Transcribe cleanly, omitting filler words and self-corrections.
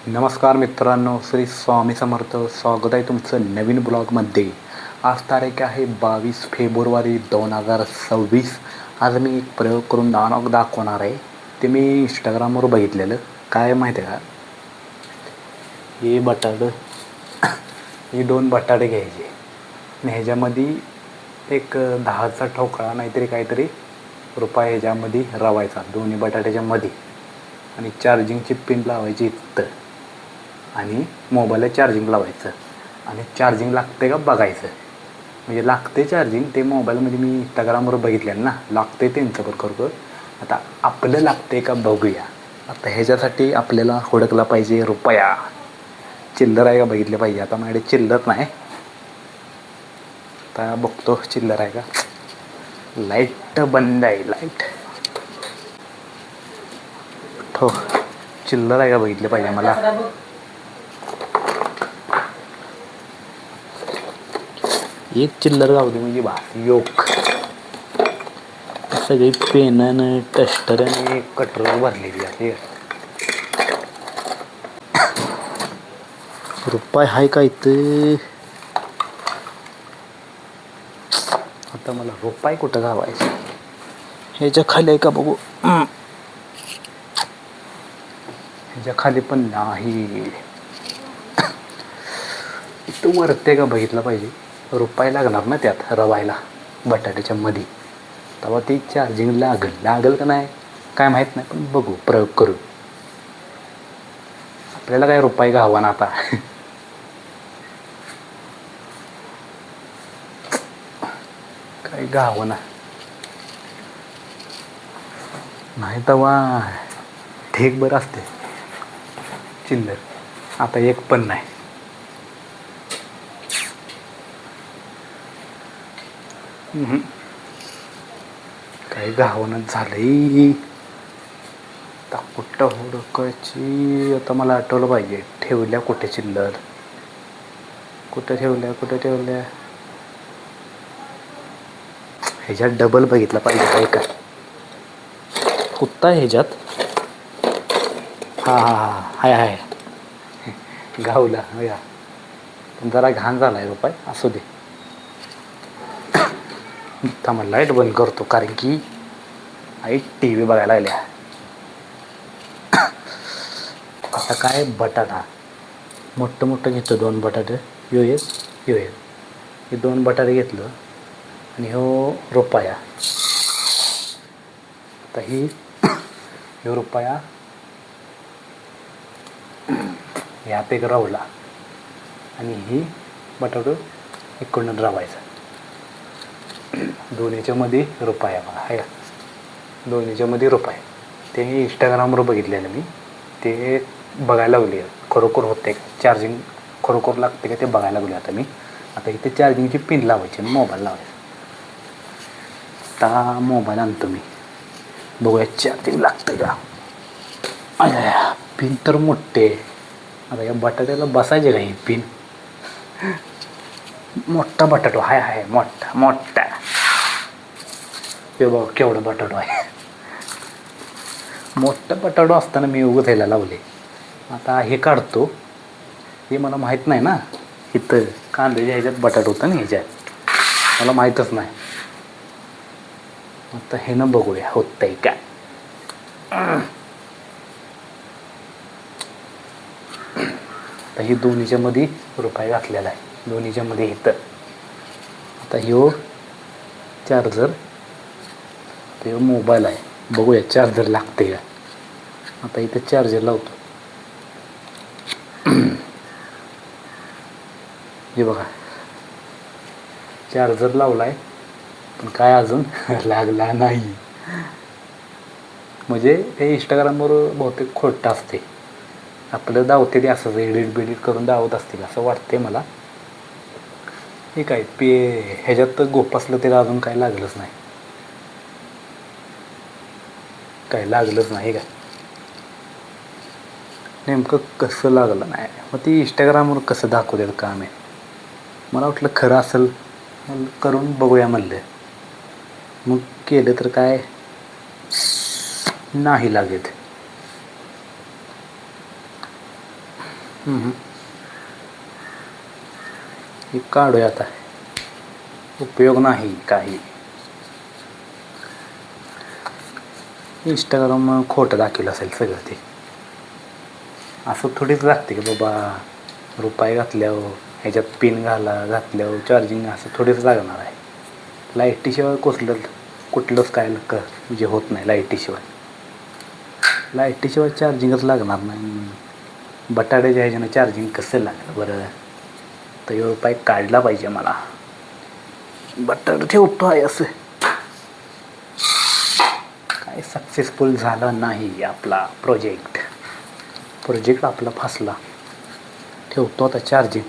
नमस्कार मित्रांनो, श्री स्वामी समर्थ. स्वागत आहे तुमचं नवीन ब्लॉगमध्ये. आज तारीख आहे 22 फेब्रुवारी 2026. आज मी एक प्रयोग करून दाखवणार आहे. ते मी इंस्टाग्रामवर बघितलेलं. काय माहिती आहे का, हे बटाटे हे 2 बटाटे घ्यायचे आणि ह्याच्यामध्ये एक 10चा ठोकळा नाहीतरी काहीतरी रुपये ह्याच्यामध्ये रवायचा दोन्ही बटाट्याच्या मध्ये, आणि चार्जिंगची पिन लावायची इथं आणि मोबाईलला चार्जिंग लावायचं आणि चार्जिंग लागते का बघायचं. म्हणजे लागते चार्जिंग, ते मोबाईलमध्ये मी इंस्टाग्रामवर बघितलेलं ना, लागते त्यांचं बरोबर. आता आपलं लागते का बघूया. आता ह्याच्यासाठी आपल्याला हुडकला पाहिजे रुपया. चिल्लर आहे का बघितलं पाहिजे. आता माझ्याकडे चिल्लर नाही, आता बघतो चिल्लर आहे का. लाईट बंद आहे, लाईट हो. चिल्लर आहे का बघितलं पाहिजे मला. एक चिल्लर गावली म्हणजे बास योग. सगळी पेनानं टस्टर आणि कटर भरलेली आहे. रुपये आहे का इथं. आता मला रुपये कुठं गावायचं. ह्याच्या खाली आहे का बघू. ह्याच्या खाली पण नाही. इथं वरते का बघितलं पाहिजे. रुपये लागणार ना त्यात रवायला बटाट्याच्या मध्ये. तेव्हा ती चार्जिंग लागल का नाही काय माहीत नाही, पण बघू प्रयोग करू. आपल्याला काय रुपये घावा ना आता. काय घावं ना नाही तेव्हा ठीक बरं असते चिल्लर. आता एक पण नाही. काही घावणच झालंय. आता कुठं हुडकायची. आता मला आठवलं पाहिजे. ठेवल्या कुठे चिल्लर. कुठं ठेवल्या. ह्याच्यात डबल बघितलं पाहिजे आहे का. कुत्ता आहे ह्याच्यात. हाय गावला या. पण जरा घाण झाला आहे रुपये. असू दे. थांबा लाईट बंद करतो, कारण की आई टी व्ही बघायला लागल्या. आता काय बटाटा मोठं घेतो. 2 बटाटे यो एक हे 2 बटाटे घेतलं आणि हो रुपया. आता ह्यो रुपया ह्यात एक रवला आणि ही बटाटो इकडून रवायचा. दोन्हीच्या मध्ये रुपया बघा आहे का. दोन्हीच्या मध्ये रुपये. ते इंस्टाग्रामवर बघितलेलं मी. ते बघायला लागले खरोखर होते का, चार्जिंग खरोखर लागते का ते बघायला लागले. आता मी इथे चार्जिंगची पिन लावायची आणि मोबाईल लावायचा. आता मोबाईल आणतो मी, बघूया चार्जिंग लागते का. पिन तर मोठे. आता या बटाट्याला बसायचे का ही पिन. मोठा बटाटो हाय मोठा. ते बघ केवढं बटाटो आहे. मोठं बटाटो असताना मी उगत ह्याला लावले. आता हे काढतो. हे मला माहीत नाही ना. इथं कांद्याच्या ह्याच्यात बटाटो होतं ना, ह्याच्यात मला माहीतच नाही. आता हे ना बघूया होतंय काय. आता ही दोन्हीच्या मध्ये रुपये घातलेला आहे. दोन्हीच्या मध्ये इथं. आता ह्यो चार्जर, ते मोबाईल आहे. बघूया चार्जर लागते का. आता इथं चार्जर लावतो. हे बघा चार्जर लावलाय, पण काय अजून लागला नाही. म्हणजे ते इंस्टाग्रामवर बहुतेक खोटं असते. आपलं दावते ते असं एडिट करून दावत असतील असं वाटते मला. हे काय ह्याच्यात तर गोपासलं त्याला अजून काय लागलंच नाही. काय नेमकं कसं लागलं नाही. मग ती इंस्टाग्रामवर कसं दाखवलेलं काम आहे. मला वाटलं खरं असेल, करून बघूया म्हणलं. मग केलं तर काय नाही लागत. हे काढूया आता, उपयोग नाही काही. इंस्टाग्राम खोटं दाखवलं असेल सगळं ते. असं थोडीच लागते की बाबा रुपये घातल्यावर ह्याच्यात पिन घातल्यावर चार्जिंग असं थोडीच लागणार आहे. लाईटीशिवाय कुठलंच काय म्हणजे होत नाही. लाईटीशिवाय चार्जिंगच लागणार नाही. बटाट्याच्या ह्याच्यानं चार्जिंग कसं लागलं बरं. तर हे उपाय काढला पाहिजे मला. बटाटा ठेवतो आहे असं. काय सक्सेसफुल झाला नाही आपला प्रोजेक्ट आपला फसला. ठेवतो आता चार्जिंग.